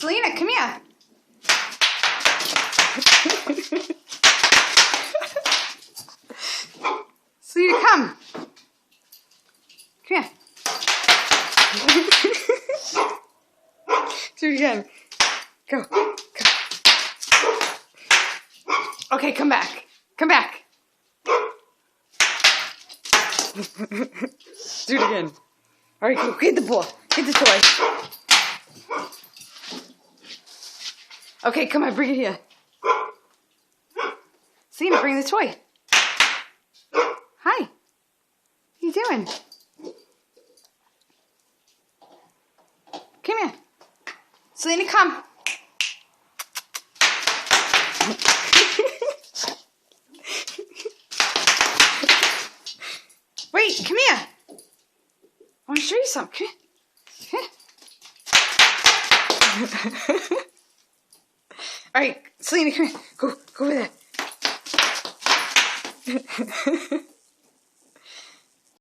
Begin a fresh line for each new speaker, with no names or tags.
Selena, come here. Selena, come. Come here. Do it again. Go. Go. Okay, come back. Come back. Do it again. All right, go. Hit the ball. Hit the toy. Okay, come on, bring it here. Selena, bring the toy. Hi. What are you doing? Come here. Selena, come. Wait, come here. I want to show you something. Come here. All right, Selena, come here. Go over there.